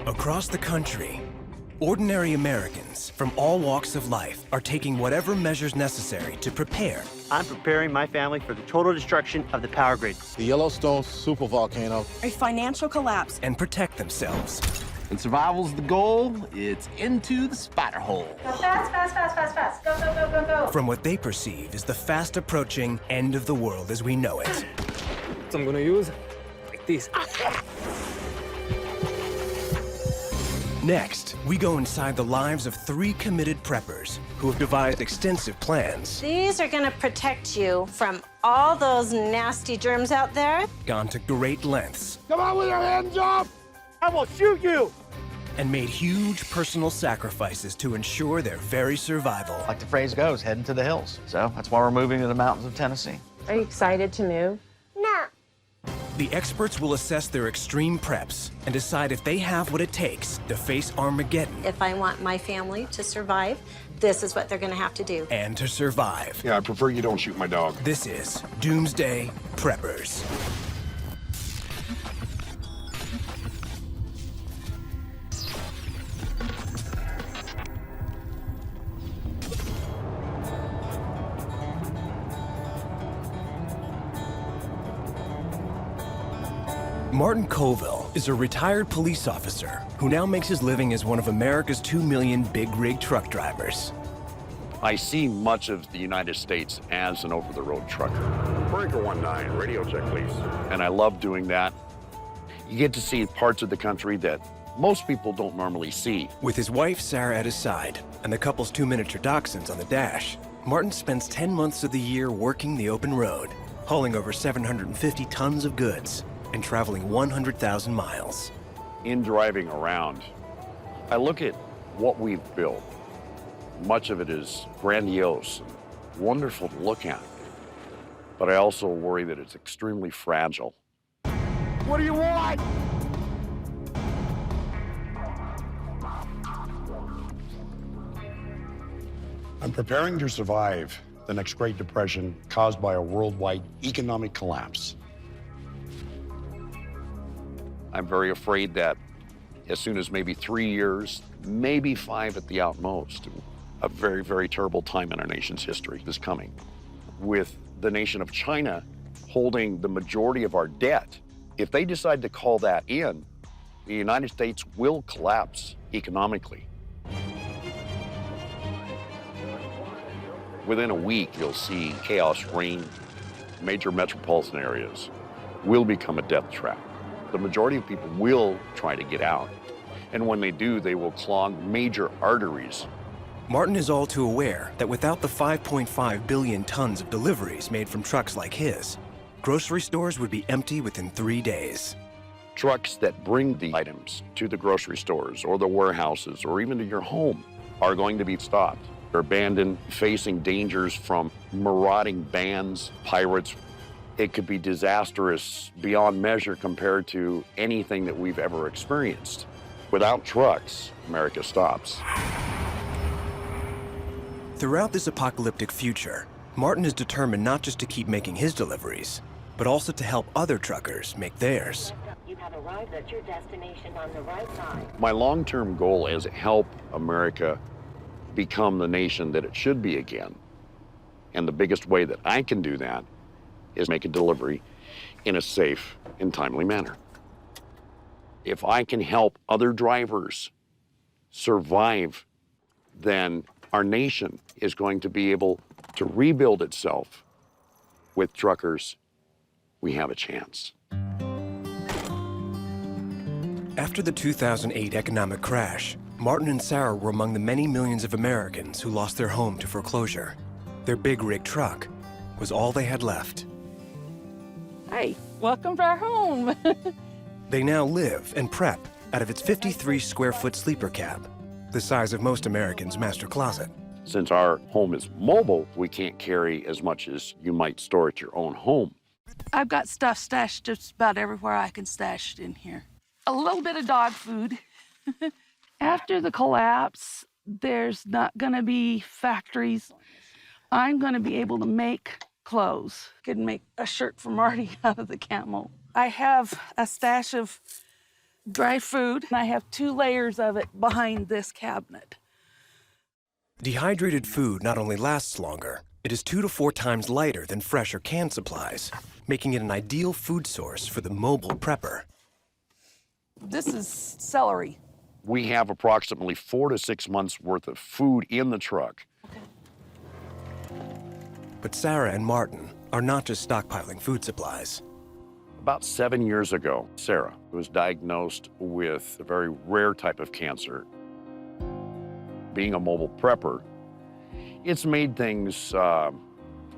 Across the country, ordinary Americans from all walks of life are taking whatever measures necessary to prepare. I'm preparing my family for the total destruction of the power grid. The Yellowstone supervolcano. A financial collapse. And protect themselves. When survival's the goal, it's into the spider hole. Go fast, fast, fast, fast, fast. Go, go, go, go, go. From what they perceive is the fast approaching end of the world as we know it. So I'm gonna use like this. Next, we go inside the lives of 3 committed preppers who have devised extensive plans. These are gonna protect you from all those nasty germs out there. Gone to great lengths. Come on with your hands up! I will shoot you! And made huge personal sacrifices to ensure their very survival. Like the phrase goes, heading to the hills. So that's why we're moving to the mountains of Tennessee. Are you excited to move? No. The experts will assess their extreme preps and decide if they have what it takes to face Armageddon. If I want my family to survive, this is what they're gonna have to do. And to survive. Yeah, I prefer you don't shoot my dog. This is Doomsday Preppers. Martin Colvill is a retired police officer who now makes his living as one of America's 2 million big rig truck drivers. I see much of the United States as an over-the-road trucker. Breaker 19, radio check, please. And I love doing that. You get to see parts of the country that most people don't normally see. With his wife, Sarah, at his side, and the couple's 2 miniature dachshunds on the dash, Martin spends 10 months of the year working the open road, hauling over 750 tons of goods, and traveling 100,000 miles. In driving around, I look at what we've built. Much of it is grandiose and wonderful to look at, but I also worry that it's extremely fragile. What do you want? I'm preparing to survive the next Great Depression caused by a worldwide economic collapse. I'm very afraid that as soon as maybe 3 years, maybe 5 at the outmost, a very, very terrible time in our nation's history is coming. With the nation of China holding the majority of our debt, if they decide to call that in, the United States will collapse economically. Within a week, you'll see chaos reign. Major metropolitan areas will become a death trap. The majority of people will try to get out. And when they do, they will clog major arteries. Martin is all too aware that without the 5.5 billion tons of deliveries made from trucks like his, grocery stores would be empty within 3 days. Trucks that bring the items to the grocery stores or the warehouses or even to your home are going to be stopped. They're abandoned, facing dangers from marauding bands, pirates. It could be disastrous beyond measure compared to anything that we've ever experienced. Without trucks, America stops. Throughout this apocalyptic future, Martin is determined not just to keep making his deliveries, but also to help other truckers make theirs. You have arrived at your destination on the right side. My long-term goal is to help America become the nation that it should be again. And the biggest way that I can do that is make a delivery in a safe and timely manner. If I can help other drivers survive, then our nation is going to be able to rebuild itself. With truckers, we have a chance. After the 2008 economic crash, Martin and Sarah were among the many millions of Americans who lost their home to foreclosure. Their big rig truck was all they had left. Hey, welcome to our home. They now live and prep out of its 53 square foot sleeper cab, the size of most Americans' master closet. Since our home is mobile, we can't carry as much as you might store at your own home. I've got stuff stashed just about everywhere I can stash it in here. A little bit of dog food. After the collapse, there's not gonna be factories. I'm gonna be able to make clothes. Could make a shirt for Marty out of the camel. I have a stash of dry food. I have 2 layers of it behind this cabinet. Dehydrated food not only lasts longer, it is 2 to 4 times lighter than fresh or canned supplies, making it an ideal food source for the mobile prepper. This is celery. We have approximately 4 to 6 months worth of food in the truck. But Sarah and Martin are not just stockpiling food supplies. About 7 years ago, Sarah was diagnosed with a very rare type of cancer. Being a mobile prepper, it's made things a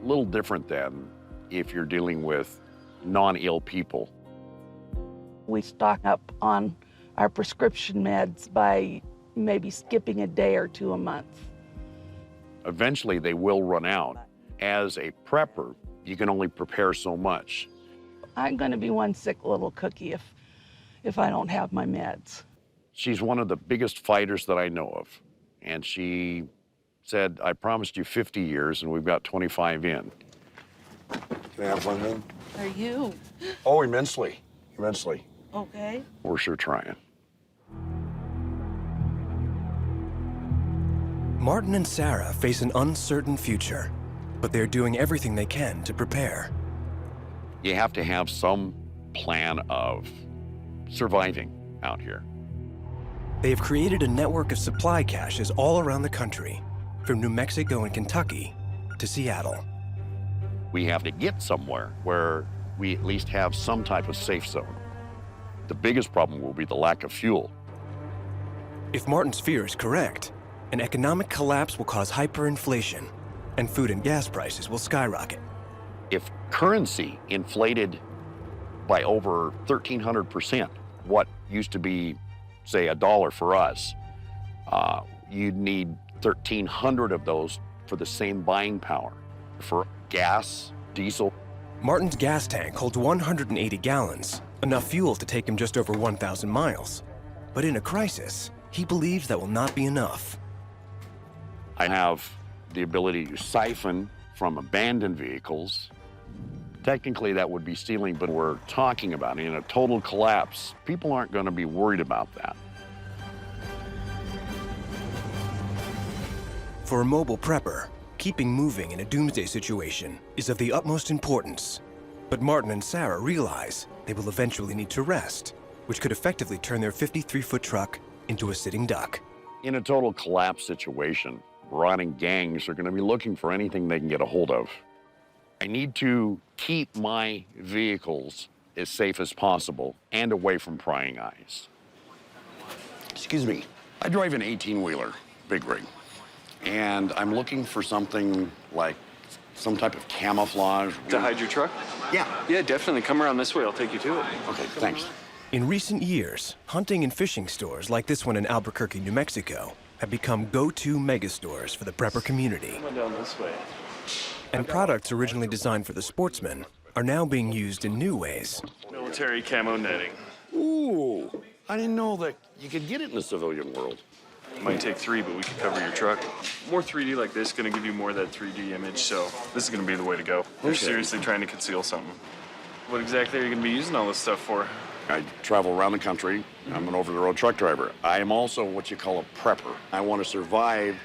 little different than if you're dealing with non-ill people. We stock up on our prescription meds by maybe skipping a day or 2 a month. Eventually, they will run out. As a prepper, you can only prepare so much. I'm going to be one sick little cookie if I don't have my meds. She's one of the biggest fighters that I know of. And she said, I promised you 50 years, and we've got 25 in. Can I have one then? Are you? Oh, immensely. Immensely. Okay. We're sure trying. Martin and Sarah face an uncertain future, but they're doing everything they can to prepare. You have to have some plan of surviving out here. They have created a network of supply caches all around the country, from New Mexico and Kentucky to Seattle. We have to get somewhere where we at least have some type of safe zone. The biggest problem will be the lack of fuel. If Martin's fear is correct, an economic collapse will cause hyperinflation, and food and gas prices will skyrocket. If currency inflated by over 1,300%, what used to be, say, $1 for us, you'd need 1,300 of those for the same buying power. For gas, diesel. Martin's gas tank holds 180 gallons, enough fuel to take him just over 1,000 miles. But in a crisis, he believes that will not be enough. I have the ability to siphon from abandoned vehicles. Technically, that would be stealing, but we're talking about in a total collapse. People aren't going to be worried about that. For a mobile prepper, keeping moving in a doomsday situation is of the utmost importance. But Martin and Sarah realize they will eventually need to rest, which could effectively turn their 53-foot truck into a sitting duck. In a total collapse situation, rotting gangs are going to be looking for anything they can get a hold of. I need to keep my vehicles as safe as possible and away from prying eyes. Excuse me. I drive an 18-wheeler, big rig, and I'm looking for something like some type of camouflage. To hide your truck? Yeah. Yeah, definitely. Come around this way. I'll take you to it. Okay, thanks. In recent years, hunting and fishing stores like this one in Albuquerque, New Mexico, have become go-to megastores for the prepper community. Come on down this way. And products originally designed for the sportsman are now being used in new ways. Military camo netting. Ooh, I didn't know that you could get it in the civilian world. Might take 3, but we could cover your truck. More 3D like this, gonna give you more of that 3D image, so this is gonna be the way to go. You're seriously trying to conceal something. What exactly are you gonna be using all this stuff for? I travel around the country. I'm an over-the-road truck driver. I am also what you call a prepper. I want to survive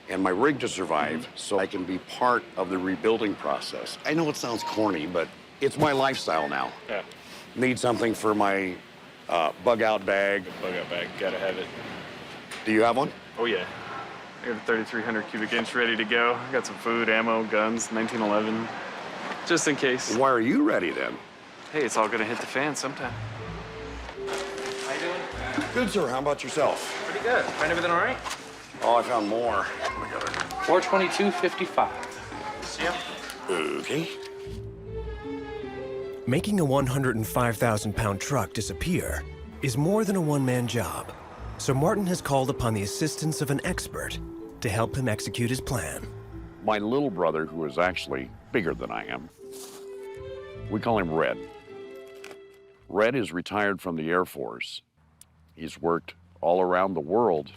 and my rig to survive so I can be part of the rebuilding process. I know it sounds corny, but it's my lifestyle now. Yeah. Need something for my bug-out bag. Bug-out bag, gotta have it. Do you have one? Oh yeah. I got a 3,300 cubic inch ready to go. I got some food, ammo, guns, 1911, just in case. Why are you ready then? Hey, it's all gonna hit the fan sometime. How you doing? Good, sir. How about yourself? Pretty good. Find everything all right? Oh, I found more. 422.55. See ya. Okay. Making a 105,000-pound truck disappear is more than a one-man job. So Martin has called upon the assistance of an expert to help him execute his plan. My little brother, who is actually bigger than I am, we call him Red. Red is retired from the Air Force. He's worked all around the world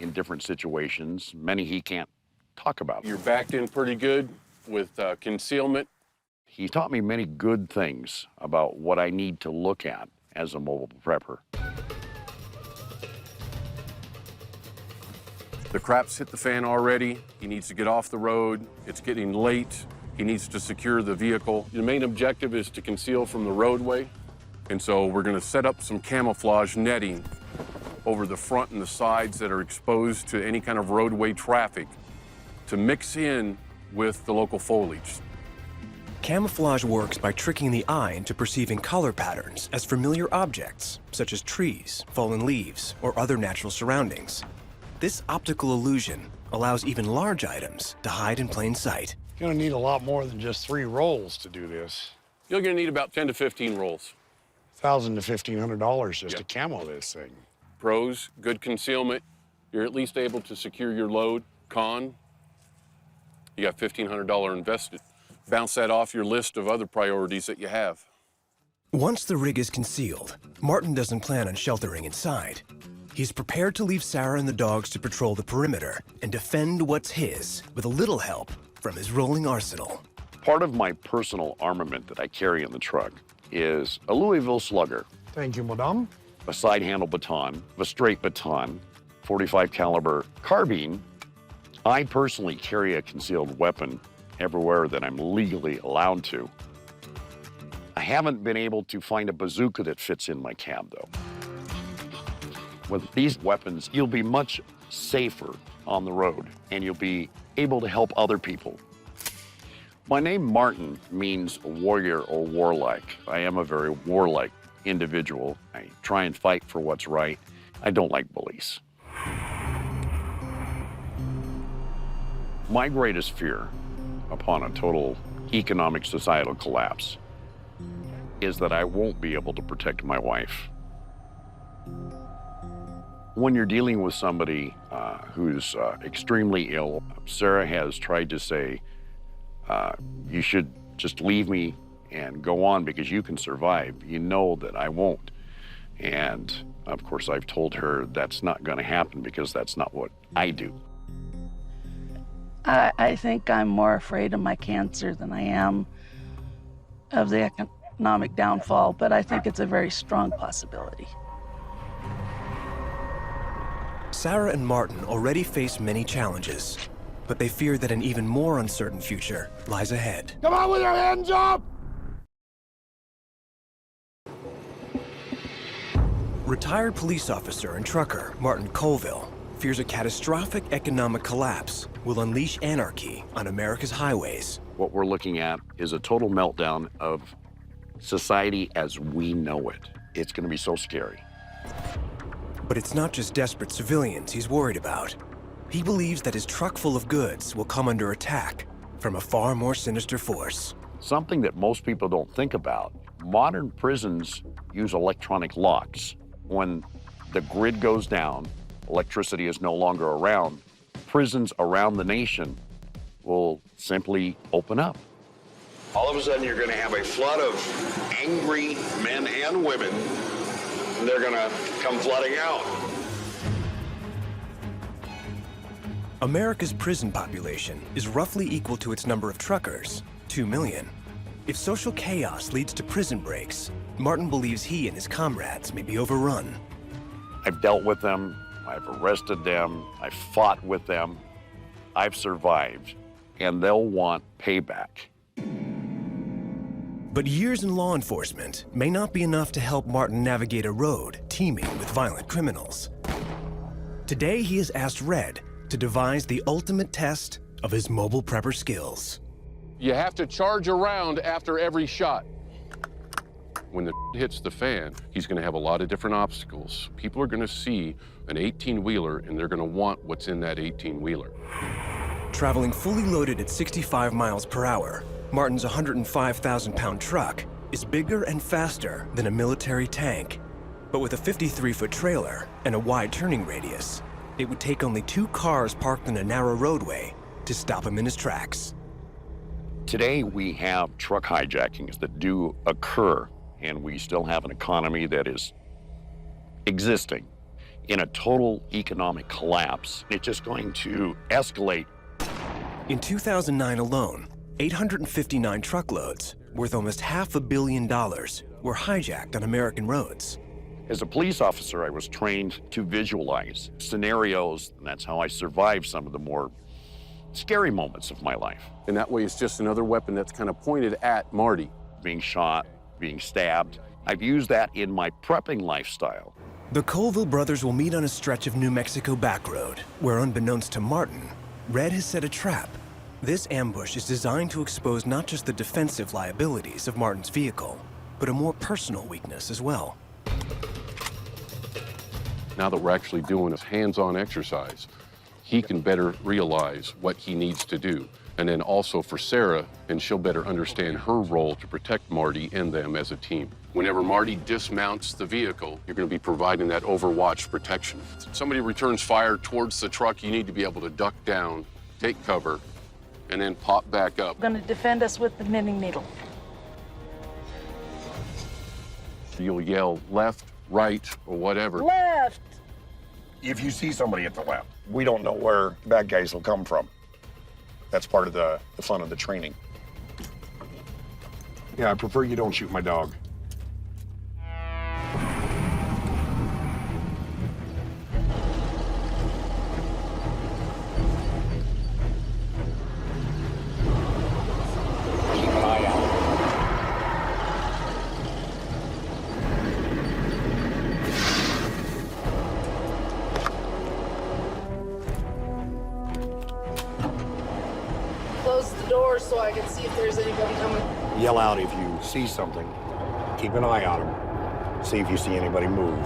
in different situations, many he can't talk about. You're backed in pretty good with concealment. He taught me many good things about what I need to look at as a mobile prepper. The crap's hit the fan already. He needs to get off the road. It's getting late. He needs to secure the vehicle. The main objective is to conceal from the roadway. And so we're going to set up some camouflage netting over the front and the sides that are exposed to any kind of roadway traffic to mix in with the local foliage. Camouflage works by tricking the eye into perceiving color patterns as familiar objects, such as trees, fallen leaves, or other natural surroundings. This optical illusion allows even large items to hide in plain sight. You're gonna need a lot more than just 3 rolls to do this. You're going to need about 10 to 15 rolls. $1,000 to $1,500 just to camo this thing. Pros, good concealment. You're at least able to secure your load. Con, you got $1,500 invested. Bounce that off your list of other priorities that you have. Once the rig is concealed, Martin doesn't plan on sheltering inside. He's prepared to leave Sarah and the dogs to patrol the perimeter and defend what's his with a little help from his rolling arsenal. Part of my personal armament that I carry in the truck is a Louisville Slugger, Thank you, madame. a side handle baton, a straight baton, 45 caliber carbine. I personally carry a concealed weapon everywhere that I'm legally allowed to. I haven't been able to find a bazooka that fits in my cab, though. With these weapons, you'll be much safer on the road, and you'll be able to help other people. My name, Martin, means warrior or warlike. I am a very warlike individual. I try and fight for what's right. I don't like bullies. My greatest fear upon a total economic societal collapse is that I won't be able to protect my wife. When you're dealing with somebody who's extremely ill, Sarah has tried to say, you should just leave me and go on because you can survive. You know that I won't. And of course, I've told her that's not going to happen because that's not what I do. I think I'm more afraid of my cancer than I am of the economic downfall, but I think it's a very strong possibility. Sarah and Martin already face many challenges, but they fear that an even more uncertain future lies ahead. Come on with your hands up! Retired police officer and trucker Martin Colvill fears a catastrophic economic collapse will unleash anarchy on America's highways. What we're looking at is a total meltdown of society as we know it. It's going to be so scary. But it's not just desperate civilians he's worried about. He believes that his truck full of goods will come under attack from a far more sinister force. Something that most people don't think about. Modern prisons use electronic locks. When the grid goes down, electricity is no longer around, prisons around the nation will simply open up. All of a sudden, you're going to have a flood of angry men and women, and they're going to come flooding out. America's prison population is roughly equal to its number of truckers, 2 million. If social chaos leads to prison breaks, Martin believes he and his comrades may be overrun. I've dealt with them, I've arrested them, I've fought with them, I've survived, and they'll want payback. But years in law enforcement may not be enough to help Martin navigate a road teeming with violent criminals. Today, he has asked Red to devise the ultimate test of his mobile prepper skills. You have to charge around after every shot. When the hits the fan, he's going to have a lot of different obstacles. People are going to see an 18-wheeler, and they're going to want what's in that 18-wheeler. Traveling fully loaded at 65 miles per hour, Martin's 105,000-pound truck is bigger and faster than a military tank. But with a 53-foot trailer and a wide turning radius, it would take only 2 cars parked in a narrow roadway to stop him in his tracks. Today, we have truck hijackings that do occur, and we still have an economy that is existing in a total economic collapse. It's just going to escalate. In 2009 alone, 859 truckloads, worth almost $500 million, were hijacked on American roads. As a police officer, I was trained to visualize scenarios, and that's how I survived some of the more scary moments of my life. And that way it's just another weapon that's kind of pointed at Marty. Being shot, being stabbed. I've used that in my prepping lifestyle. The Colvill brothers will meet on a stretch of New Mexico back road, where unbeknownst to Martin, Red has set a trap. This ambush is designed to expose not just the defensive liabilities of Martin's vehicle, but a more personal weakness as well. Now that we're actually doing a hands-on exercise, he can better realize what he needs to do. And then also for Sarah, and she'll better understand her role to protect Marty and them as a team. Whenever Marty dismounts the vehicle, you're going to be providing that overwatch protection. If somebody returns fire towards the truck, you need to be able to duck down, take cover, and then pop back up. Going to defend us with the knitting needle. You'll yell left, right, or whatever. Left! If you see somebody at the left, we don't know where bad guys will come from. That's part of the fun of the training. Yeah, I prefer you don't shoot my dog. Keep an eye out. Close the door so I can see if there's anybody coming. Yell out if you see something. Keep an eye on them. See if you see anybody move.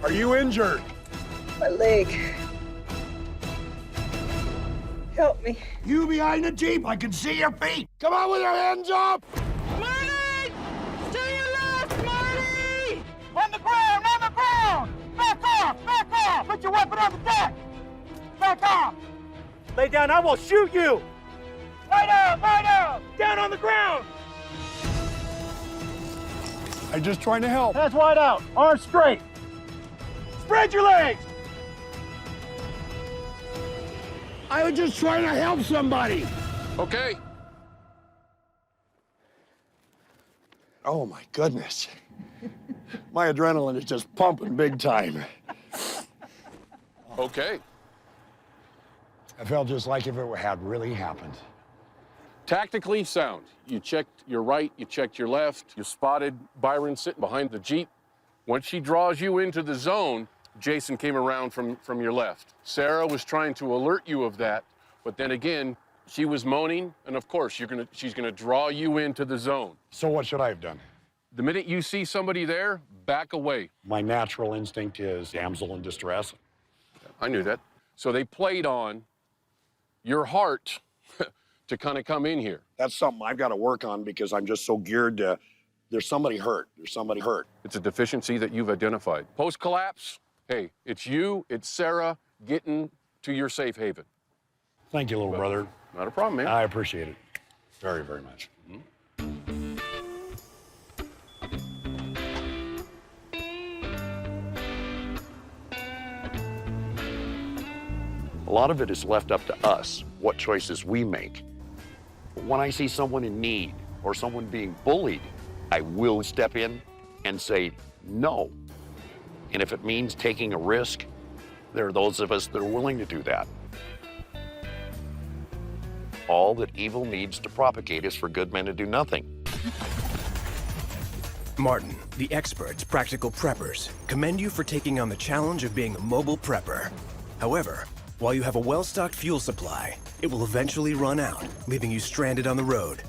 Are you injured? My leg. Help me. You behind the Jeep, I can see your feet. Come on with your hands up. Marty! To your left, Marty! On the ground, on the ground! Back off, back off! Put your weapon on the deck! Back off! Lay down, I will shoot you! Lie down! Down on the ground! I'm just trying to help. Hands wide out, arms straight. Spread your legs! I was just trying to help somebody. Okay. Oh my goodness. My adrenaline is just pumping big time. Okay. I felt just like if it had really happened. Tactically sound. You checked your right, you checked your left, you spotted Byron sitting behind the Jeep. Once she draws you into the zone, Jason came around from your left. Sarah was trying to alert you of that, but then again, she was moaning, and of course, she's gonna draw you into the zone. So what should I have done? The minute you see somebody there, back away. My natural instinct is damsel in distress. I knew that. So they played on your heart to kind of come in here. That's something I've got to work on because I'm just so geared to, there's somebody hurt. There's somebody hurt. It's a deficiency that you've identified. Post-collapse, hey, it's you, it's Sarah getting to your safe haven. Thank you, little brother. Not a problem, man. I appreciate it very, very much. A lot of it is left up to us, what choices we make. But when I see someone in need or someone being bullied, I will step in and say no. And if it means taking a risk, there are those of us that are willing to do that. All that evil needs to propagate is for good men to do nothing. Martin, the experts, practical preppers, commend you for taking on the challenge of being a mobile prepper. However, while you have a well-stocked fuel supply, it will eventually run out, leaving you stranded on the road.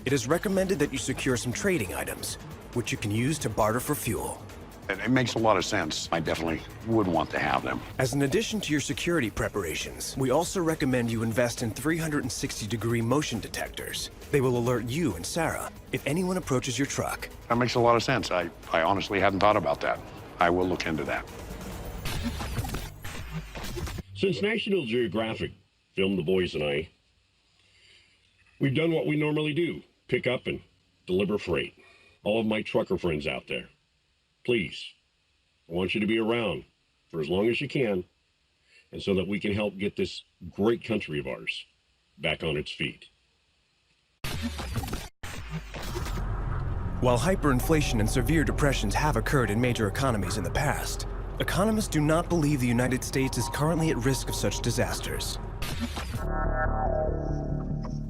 It is recommended that you secure some trading items, which you can use to barter for fuel. It makes a lot of sense. I definitely would want to have them. As an addition to your security preparations, we also recommend you invest in 360-degree motion detectors. They will alert you and Sarah if anyone approaches your truck. That makes a lot of sense. I honestly hadn't thought about that. I will look into that. Since National Geographic filmed the boys and I, we've done what we normally do, pick up and deliver freight. All of my trucker friends out there, please, I want you to be around for as long as you can, and so that we can help get this great country of ours back on its feet. While hyperinflation and severe depressions have occurred in major economies in the past, economists do not believe the United States is currently at risk of such disasters.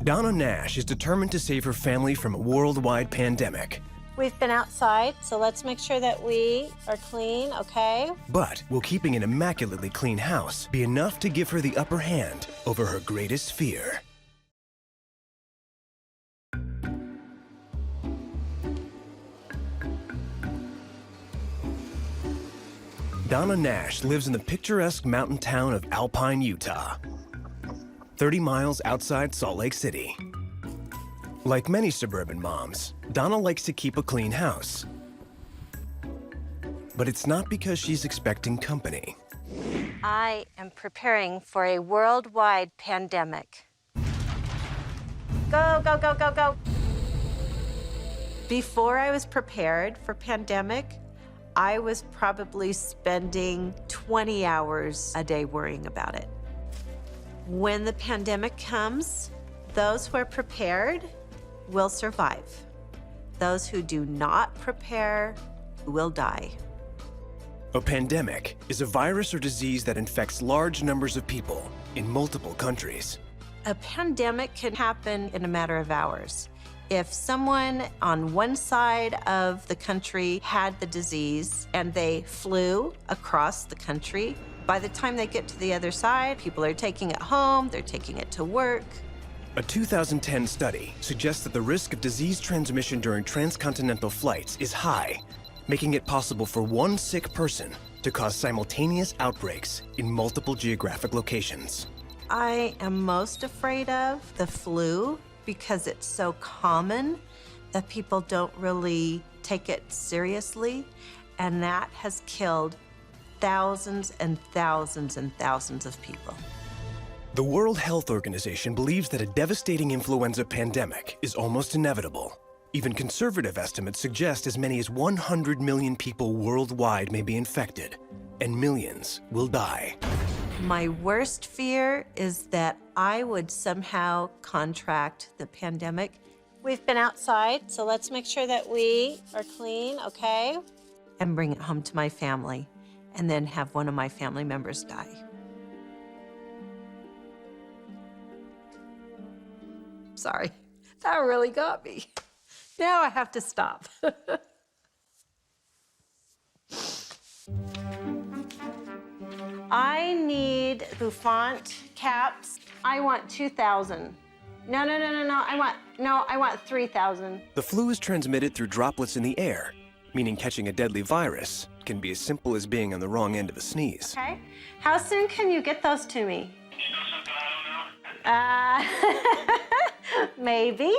Donna Nash is determined to save her family from a worldwide pandemic. We've been outside, so let's make sure that we are clean, okay? But will keeping an immaculately clean house be enough to give her the upper hand over her greatest fear? Donna Nash lives in the picturesque mountain town of Alpine, Utah, 30 miles outside Salt Lake City. Like many suburban moms, Donna likes to keep a clean house. But it's not because she's expecting company. I am preparing for a worldwide pandemic. Go, go, go, go, go. Before I was prepared for pandemic, I was probably spending 20 hours a day worrying about it. When the pandemic comes, those who are prepared will survive. Those who do not prepare will die. A pandemic is a virus or disease that infects large numbers of people in multiple countries. A pandemic can happen in a matter of hours. If someone on one side of the country had the disease and they flew across the country, by the time they get to the other side, people are taking it home, they're taking it to work. A 2010 study suggests that the risk of disease transmission during transcontinental flights is high, making it possible for one sick person to cause simultaneous outbreaks in multiple geographic locations. I am most afraid of the flu because it's so common that people don't really take it seriously, and that has killed thousands and thousands and thousands of people. The World Health Organization believes that a devastating influenza pandemic is almost inevitable. Even conservative estimates suggest as many as 100 million people worldwide may be infected, and millions will die. My worst fear is that I would somehow contract the pandemic. We've been outside, so let's make sure that we are clean, okay? And bring it home to my family, and then have one of my family members die. Sorry, that really got me. Now I have to stop. I need bouffant caps. I want 2,000. No. I want 3,000. The flu is transmitted through droplets in the air, meaning catching a deadly virus can be as simple as being on the wrong end of a sneeze. Okay. How soon can you get those to me? Maybe.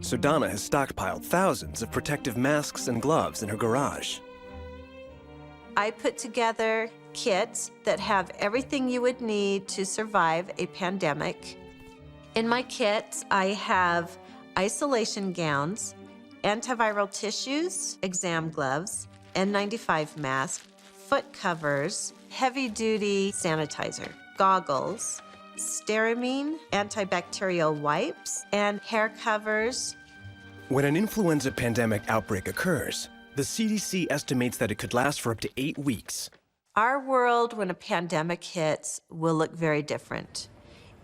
So Donna has stockpiled thousands of protective masks and gloves in her garage. I put together kits that have everything you would need to survive a pandemic. In my kits, I have isolation gowns, antiviral tissues, exam gloves, N95 mask, foot covers, heavy-duty sanitizer, goggles, stearamine, antibacterial wipes, and hair covers. When an influenza pandemic outbreak occurs, the CDC estimates that it could last for up to 8 weeks. Our world, when a pandemic hits, will look very different.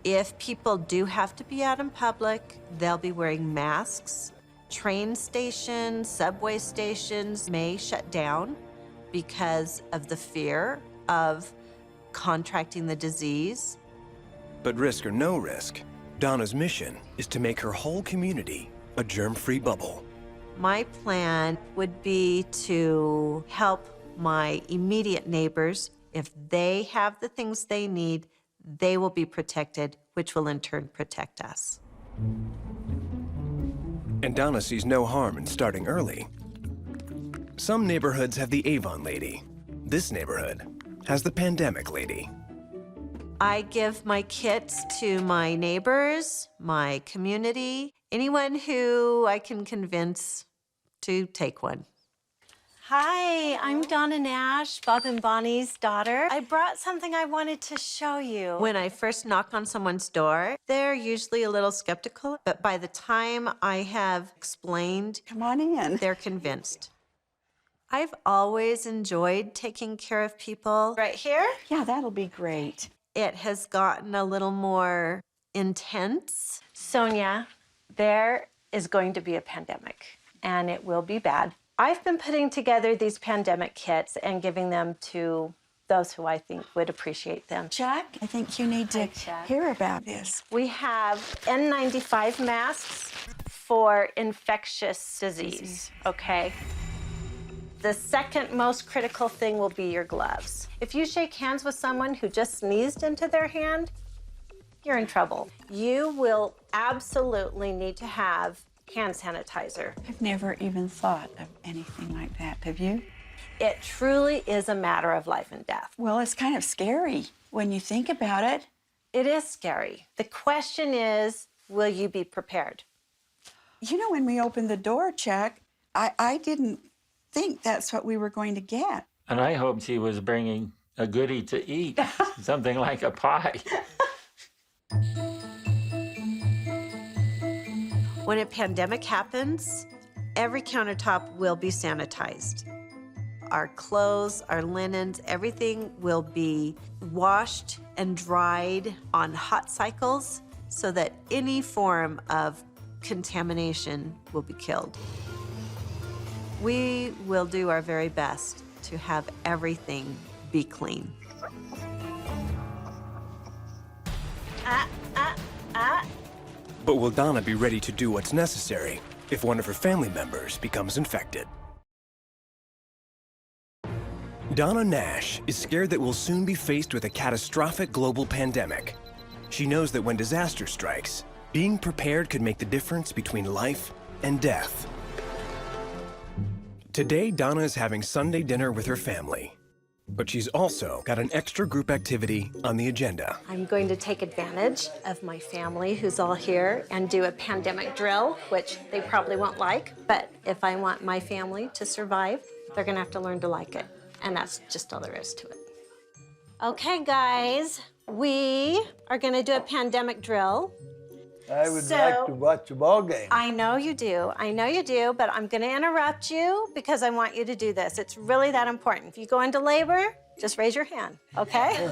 If people do have to be out in public, they'll be wearing masks. Train stations, subway stations may shut down because of the fear of contracting the disease. But risk or no risk, Donna's mission is to make her whole community a germ-free bubble. My plan would be to help my immediate neighbors. If they have the things they need, they will be protected, which will in turn protect us. And Donna sees no harm in starting early. Some neighborhoods have the Avon Lady. This neighborhood has the Pandemic Lady. I give my kits to my neighbors, my community, anyone who I can convince to take one. Hi, I'm Donna Nash, Bob and Bonnie's daughter. I brought something I wanted to show you. When I first knock on someone's door, they're usually a little skeptical, but by the time I have explained, Come on in. they're convinced. I've always enjoyed taking care of people. Right here, Yeah, that'll be great. it has gotten a little more intense. Sonia, there is going to be a pandemic, and it will be bad. I've been putting together these pandemic kits and giving them to those who I think would appreciate them. Chuck, I think you need to hear about this. We have N95 masks for infectious disease, okay? The second most critical thing will be your gloves. If you shake hands with someone who just sneezed into their hand, you're in trouble. You will absolutely need to have hand sanitizer. I've never even thought of anything like that, have you? It truly is a matter of life and death. Well, it's kind of scary when you think about it. It is scary. The question is, will you be prepared? You know, when we opened the door, Chuck, I didn't think that's what we were going to get. And I hoped he was bringing a goodie to eat, something like a pie. When a pandemic happens, every countertop will be sanitized. Our clothes, our linens, everything will be washed and dried on hot cycles so that any form of contamination will be killed. We will do our very best to have everything be clean. But will Donna be ready to do what's necessary if one of her family members becomes infected? Donna Nash is scared that we'll soon be faced with a catastrophic global pandemic. She knows that when disaster strikes, being prepared could make the difference between life and death. Today, Donna is having Sunday dinner with her family, but she's also got an extra group activity on the agenda. I'm going to take advantage of my family who's all here and do a pandemic drill, which they probably won't like, but if I want my family to survive, they're gonna have to learn to like it. And that's just all there is to it. Okay, guys, we are gonna do a pandemic drill. I would like to watch a ball game. I know you do, but I'm gonna interrupt you because I want you to do this. It's really that important. If you go into labor, just raise your hand, okay?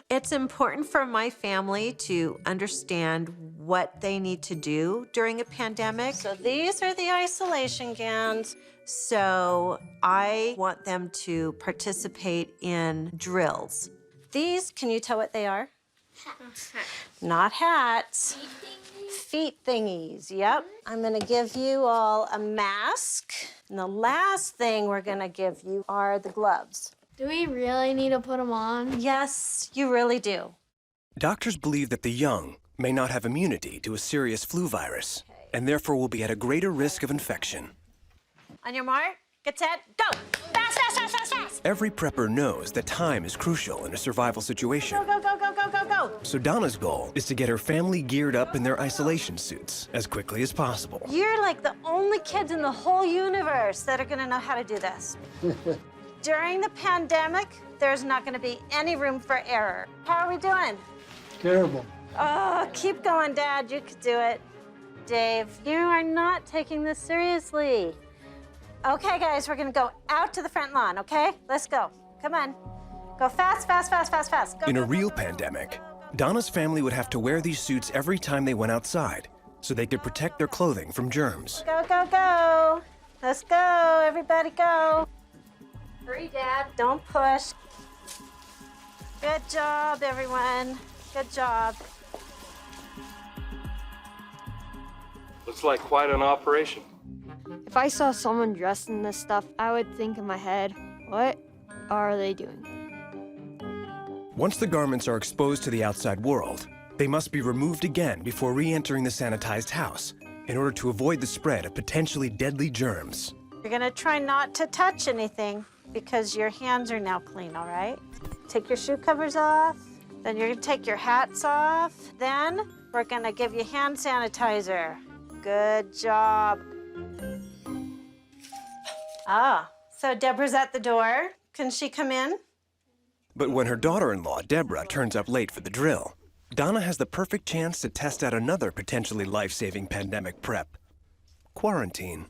It's important for my family to understand what they need to do during a pandemic. So these are the isolation gowns. So I want them to participate in drills. These, can you tell what they are? Not hats. Feet thingies, yep. I'm gonna give you all a mask. And the last thing we're gonna give you are the gloves. Do we really need to put them on? Yes, you really do. Doctors believe that the young may not have immunity to a serious flu virus, and therefore will be at a greater risk of infection. On your mark, get set, go! Fast, fast, fast, fast, fast! Every prepper knows that time is crucial in a survival situation. Go, go, go, go, go, go, go! So Donna's goal is to get her family geared up in their isolation suits as quickly as possible. You're like the only kids in the whole universe that are gonna know how to do this. During the pandemic, there's not gonna be any room for error. How are we doing? Terrible. Oh, keep going, Dad, you could do it. Dave, you are not taking this seriously. Okay, guys, we're gonna go out to the front lawn, okay? Let's go. Come on. Go fast, fast, fast, fast, fast. Go, In a go, real go, go, pandemic, Donna's family would have to wear these suits every time they went outside so they could protect their clothing from germs. Go, go, go. Let's go, everybody go. Hurry, Dad. Don't push. Good job, everyone. Good job. Looks like quite an operation. If I saw someone dressed in this stuff, I would think in my head, what are they doing? Once the garments are exposed to the outside world, they must be removed again before re-entering the sanitized house in order to avoid the spread of potentially deadly germs. You're gonna try not to touch anything because your hands are now clean, all right? Take your shoe covers off, then you're gonna take your hats off, then We're gonna give you hand sanitizer. Good job. Ah, so Deborah's at the door. Can she come in? But when her daughter-in-law, Deborah, turns up late for the drill, Donna has the perfect chance to test out another potentially life-saving pandemic prep: quarantine.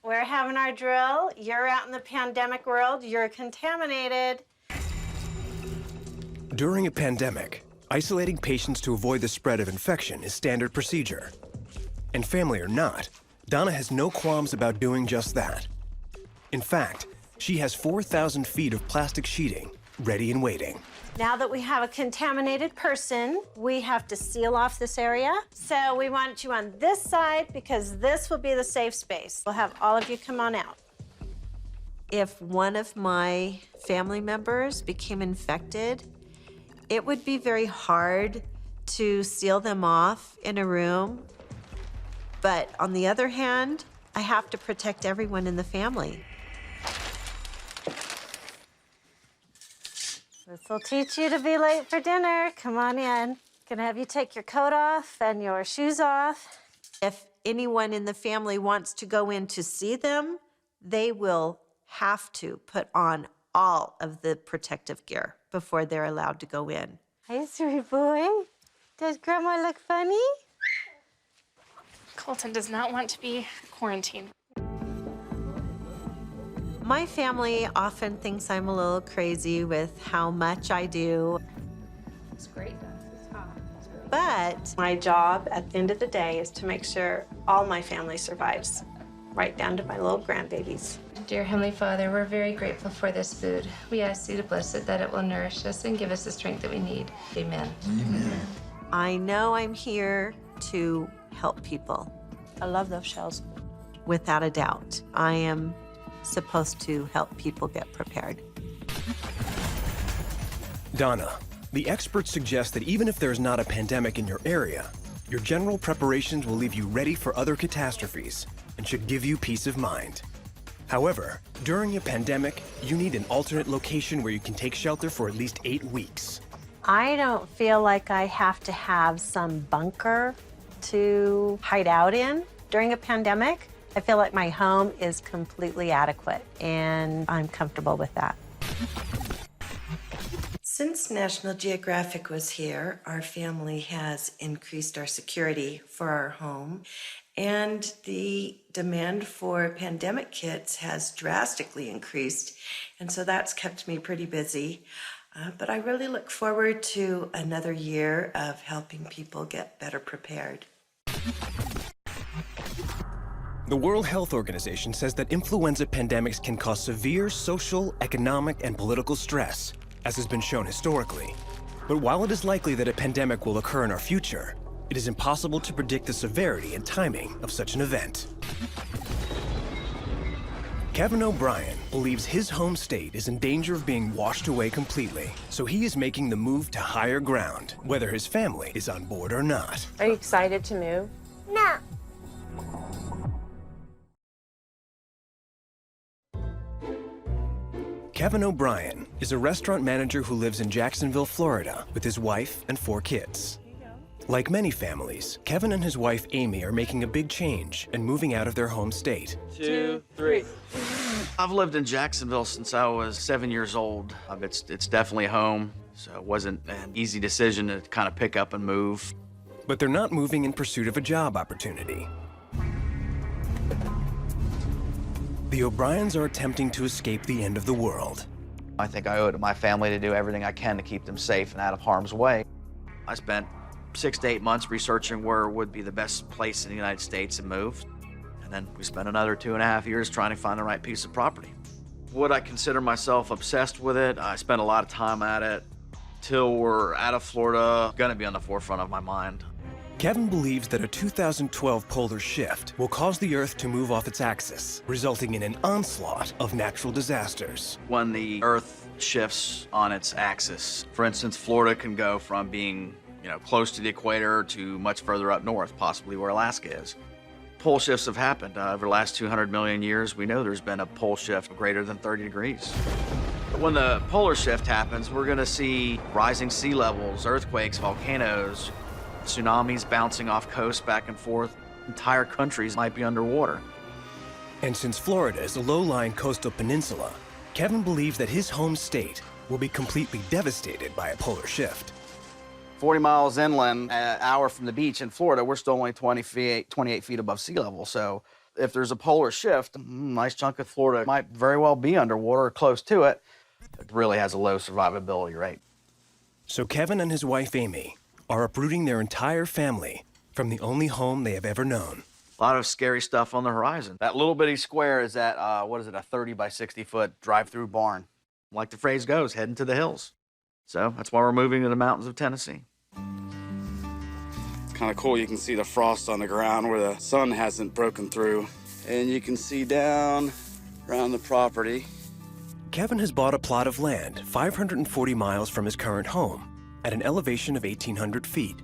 We're having our drill. You're out in the pandemic world. You're contaminated. During a pandemic, isolating patients to avoid the spread of infection is standard procedure. And family or not, Donna has no qualms about doing just that. In fact, she has 4,000 feet of plastic sheeting ready and waiting. Now that we have a contaminated person, we have to seal off this area. So we want you on this side because this will be the safe space. We'll have all of you come on out. If one of my family members became infected, it would be very hard to seal them off in a room. But on the other hand, I have to protect everyone in the family. This will teach you to be late for dinner. Come on in. Gonna have you take your coat off and your shoes off. If anyone in the family wants to go in to see them, they will have to put on all of the protective gear before they're allowed to go in. Hi, sweet boy. Does Grandma look funny? Colton does not want to be quarantined. My family often thinks I'm a little crazy with how much I do. It's great. It's hot. But My job at the end of the day is to make sure all my family survives, right down to my little grandbabies. Dear Heavenly Father, we're very grateful for this food. We ask you to bless it, that it will nourish us and give us the strength that we need. Amen. Amen. I know I'm here to help people. I love those shells. Without a doubt, I am supposed to help people get prepared. Donna, the experts suggest that even if there's not a pandemic in your area, your general preparations will leave you ready for other catastrophes and should give you peace of mind. However, during a pandemic, you need an alternate location where you can take shelter for at least 8 weeks. I don't feel like I have to have some bunker to hide out in during a pandemic. I feel like my home is completely adequate, and I'm comfortable with that. Since National Geographic was here, our family has increased our security for our home, and the demand for pandemic kits has drastically increased, and so that's kept me pretty busy. But I really look forward to another year of helping people get better prepared. The World Health Organization says that influenza pandemics can cause severe social, economic, and political stress, as has been shown historically. But while it is likely that a pandemic will occur in our future, it is impossible to predict the severity and timing of such an event. Kevin O'Brien believes his home state is in danger of being washed away completely, so he is making the move to higher ground, whether his family is on board or not. Are you excited to move? No. Kevin O'Brien is a restaurant manager who lives in Jacksonville, Florida, with his wife and 4 kids. Like many families, Kevin and his wife Amy are making a big change and moving out of their home state. 2, 3. I've lived in Jacksonville since I was 7 years old. It's definitely home, so it wasn't an easy decision to kind of pick up and move. But they're not moving in pursuit of a job opportunity. The O'Briens are attempting to escape the end of the world. I think I owe it to my family to do everything I can to keep them safe and out of harm's way. I spent 6 to 8 months researching where would be the best place in the United States to move. And then we spent another 2.5 years trying to find the right piece of property. Would I consider myself obsessed with it? I spent a lot of time at it. Till we're out of Florida, gonna be on the forefront of my mind. Kevin believes that a 2012 polar shift will cause the Earth to move off its axis, resulting in an onslaught of natural disasters. When the Earth shifts on its axis, for instance, Florida can go from being close to the equator to much further up north, possibly where Alaska is. Pole shifts have happened. Over the last 200 million years, we know there's been a pole shift greater than 30 degrees. When the polar shift happens, we're gonna see rising sea levels, earthquakes, volcanoes, tsunamis bouncing off coasts back and forth. Entire countries might be underwater. And since Florida is a low-lying coastal peninsula, Kevin believes that his home state will be completely devastated by a polar shift. 40 miles inland, an hour from the beach in Florida, we're still only 28 feet above sea level. So if there's a polar shift, a nice chunk of Florida might very well be underwater or close to it. It really has a low survivability rate. So Kevin and his wife, Amy, are uprooting their entire family from the only home they have ever known. A lot of scary stuff on the horizon. That little bitty square is that, a 30 by 60 foot drive-through barn. Like the phrase goes, heading to the hills. So that's why we're moving to the mountains of Tennessee. It's kind of cool. You can see the frost on the ground where the sun hasn't broken through. And you can see down around the property. Kevin has bought a plot of land 540 miles from his current home at an elevation of 1,800 feet,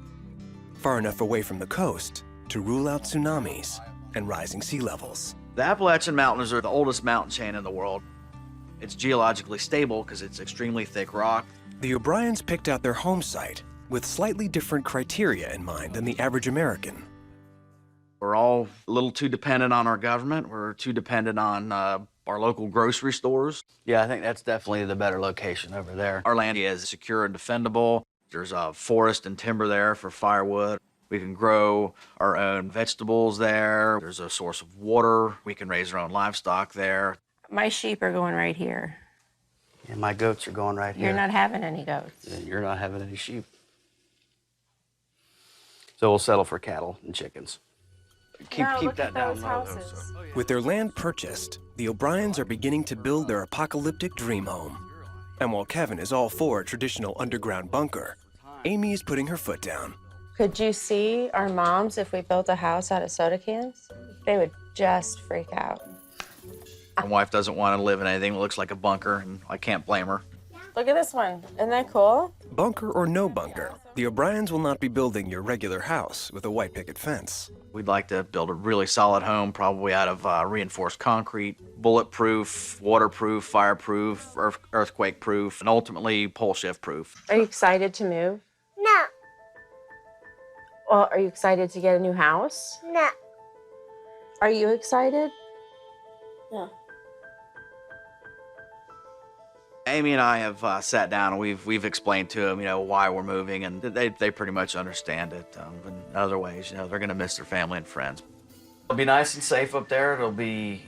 far enough away from the coast to rule out tsunamis and rising sea levels. The Appalachian Mountains are the oldest mountain chain in the world. It's geologically stable because it's extremely thick rock. The O'Briens picked out their home site with slightly different criteria in mind than the average American. We're all a little too dependent on our government. We're too dependent on our local grocery stores. Yeah, I think that's definitely the better location over there. Our land is secure and defendable. There's a forest and timber there for firewood. We can grow our own vegetables there. There's a source of water. We can raise our own livestock there. My sheep are going right here. And my goats are going right here. You're not having any goats. And you're not having any sheep. So we'll settle for cattle and chickens. Keep that down low. With their land purchased, the O'Briens are beginning to build their apocalyptic dream home. And while Kevin is all for a traditional underground bunker, Amy is putting her foot down. Could you see our moms if we built a house out of soda cans? They would just freak out. My wife doesn't want to live in anything that looks like a bunker, and I can't blame her. Look at this one. Isn't that cool? Bunker or no bunker, the O'Briens will not be building your regular house with a white picket fence. We'd like to build a really solid home, probably out of reinforced concrete, bulletproof, waterproof, fireproof, earthquake-proof, and ultimately pole shift-proof. Are you excited to move? No. Well, are you excited to get a new house? No. Are you excited? No. Amy and I have sat down and we've explained to them, why we're moving, and they pretty much understand it. In other ways, they're going to miss their family and friends. It'll be nice and safe up there. It'll be,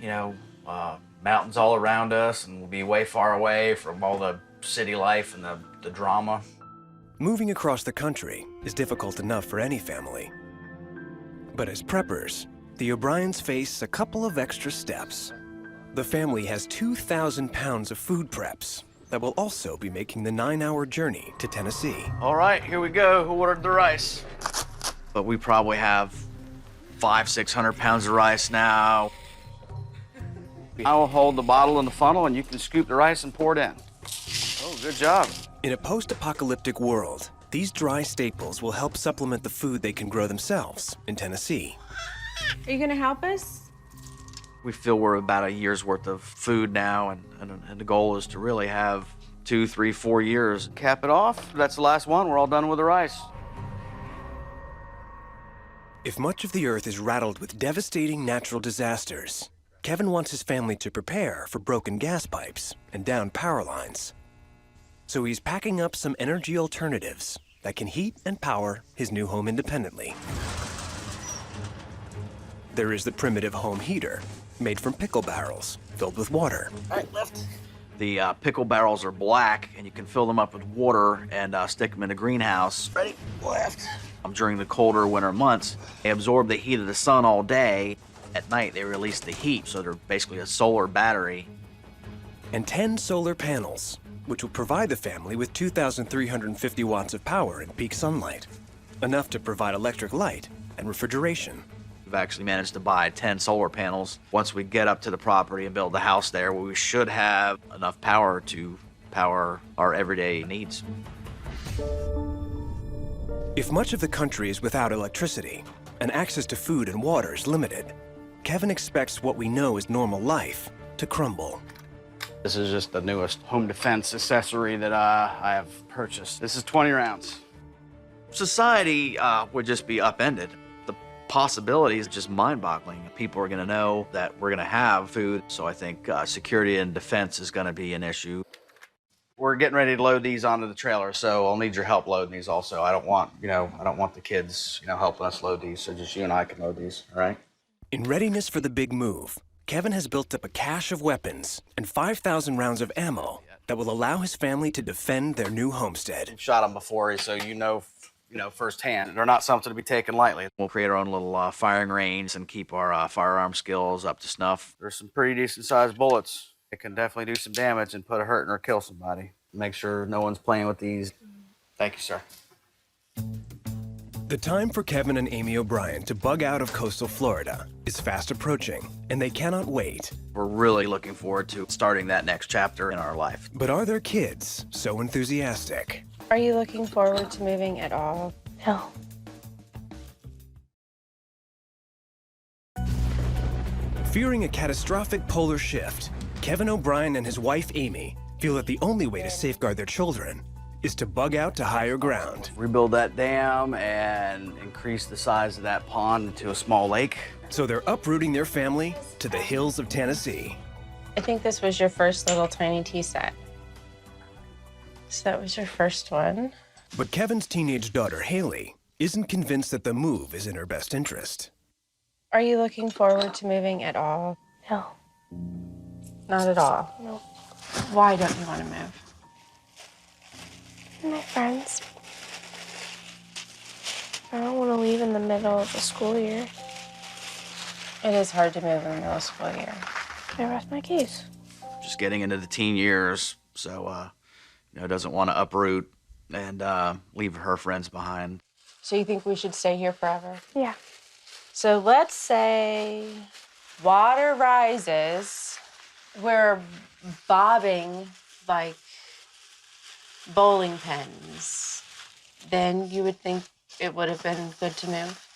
mountains all around us, and we'll be way far away from all the city life and the drama. Moving across the country is difficult enough for any family. But as preppers, the O'Briens face a couple of extra steps. The family has 2,000 pounds of food preps that will also be making the 9-hour journey to Tennessee. All right, here we go. Who ordered the rice? But we probably have 500-600 pounds of rice now. I will hold the bottle in the funnel, and you can scoop the rice and pour it in. Oh, good job. In a post-apocalyptic world, these dry staples will help supplement the food they can grow themselves in Tennessee. Are you going to help us? We feel we're about a year's worth of food now, and the goal is to really have 2, 3, 4 years. Cap it off. That's the last one. We're all done with the rice. If much of the earth is rattled with devastating natural disasters, Kevin wants his family to prepare for broken gas pipes and downed power lines. So he's packing up some energy alternatives that can heat and power his new home independently. There is the primitive home heater, made from pickle barrels filled with water. All right, left. The pickle barrels are black, and you can fill them up with water and stick them in a greenhouse. Ready? Left. During the colder winter months, they absorb the heat of the sun all day. At night, they release the heat, so they're basically a solar battery. And 10 solar panels, which will provide the family with 2,350 watts of power in peak sunlight, enough to provide electric light and refrigeration. We've actually managed to buy 10 solar panels. Once we get up to the property and build the house there, we should have enough power to power our everyday needs. If much of the country is without electricity and access to food and water is limited, Kevin expects what we know as normal life to crumble. This is just the newest home defense accessory that I have purchased. This is 20 rounds. Society would just be upended. The possibilities are just mind-boggling. People are going to know that we're going to have food, so I think security and defense is going to be an issue. We're getting ready to load these onto the trailer, so I'll need your help loading these also. I don't want the kids, helping us load these, so just you and I can load these, all right? In readiness for the big move, Kevin has built up a cache of weapons and 5,000 rounds of ammo that will allow his family to defend their new homestead. We've shot them before, so you know firsthand. They're not something to be taken lightly. We'll create our own little firing range and keep our firearm skills up to snuff. There's some pretty decent-sized bullets. It can definitely do some damage and put a hurt in or kill somebody. Make sure no one's playing with these. Thank you, sir. The time for Kevin and Amy O'Brien to bug out of coastal Florida is fast approaching, and they cannot wait. We're really looking forward to starting that next chapter in our life. But are their kids so enthusiastic? Are you looking forward to moving at all? No. Fearing a catastrophic polar shift, Kevin O'Brien and his wife Amy feel that the only way to safeguard their children is to bug out to higher ground. Rebuild that dam and increase the size of that pond into a small lake. So they're uprooting their family to the hills of Tennessee. I think this was your first little tiny tea set. So that was your first one. But Kevin's teenage daughter, Haley, isn't convinced that the move is in her best interest. Are you looking forward to moving at all? No. Not at all? No. Why don't you want to move? My friends. I don't want to leave in the middle of the school year. It is hard to move in the middle of school year. I rest my case. Just getting into the teen years, so doesn't want to uproot and leave her friends behind. So you think we should stay here forever? Yeah. So let's say water rises. We're bobbing like bowling pins. Then you would think it would have been good to move?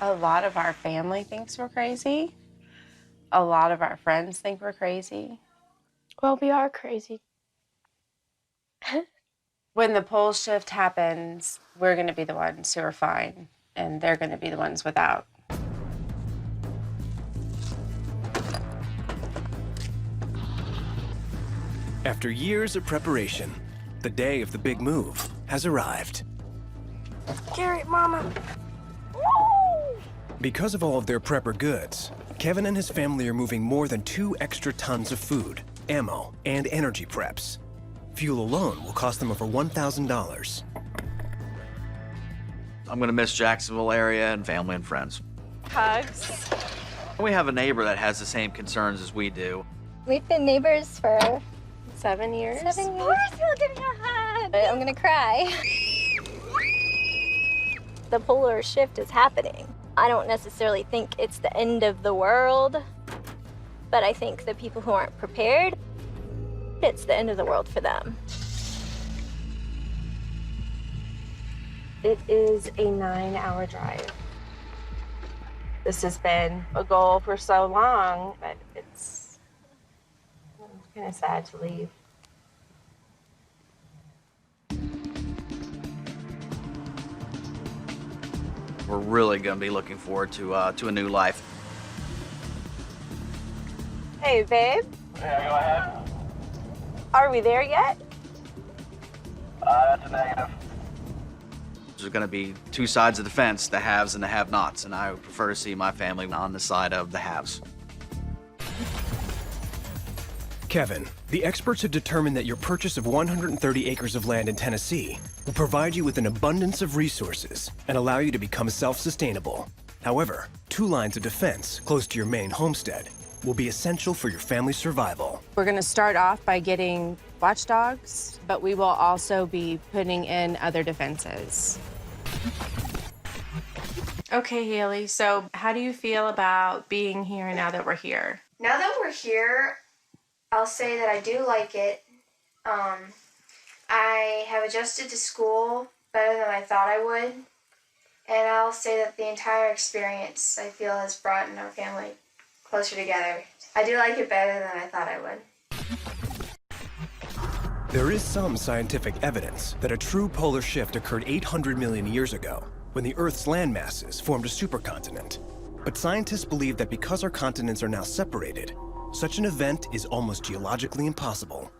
A lot of our family thinks we're crazy. A lot of our friends think we're crazy. Well, we are crazy. When the pole shift happens, we're going to be the ones who are fine, and they're going to be the ones without. After years of preparation, the day of the big move has arrived. Gary, Mama. Because of all of their prepper goods, Kevin and his family are moving more than 2 extra tons of food, ammo, and energy preps. Fuel alone will cost them over $1,000. I'm gonna miss Jacksonville area and family and friends. Hugs. We have a neighbor that has the same concerns as we do. We've been neighbors for 7 years. 7 years. Of course you'll give me a hug. I'm gonna cry. The polar shift is happening. I don't necessarily think it's the end of the world, but I think the people who aren't prepared, it's the end of the world for them. It is a 9-hour drive. This has been a goal for so long, but it's kind of sad to leave. We're really gonna be looking forward to a new life. Hey, babe. Yeah, go ahead. Are we there yet? That's a negative. There's gonna be 2 sides of the fence, the haves and the have-nots, and I would prefer to see my family on the side of the haves. Kevin, the experts have determined that your purchase of 130 acres of land in Tennessee will provide you with an abundance of resources and allow you to become self-sustainable. However, 2 lines of defense close to your main homestead will be essential for your family's survival. We're going to start off by getting watchdogs, but we will also be putting in other defenses. Okay, Haley, so how do you feel about being here now that we're here? Now that we're here, I'll say that I do like it. I have adjusted to school better than I thought I would. And I'll say that the entire experience, I feel, has brought our family closer together. I do like it better than I thought I would. There is some scientific evidence that a true polar shift occurred 800 million years ago, when the Earth's land masses formed a supercontinent. But scientists believe that because our continents are now separated, such an event is almost geologically impossible.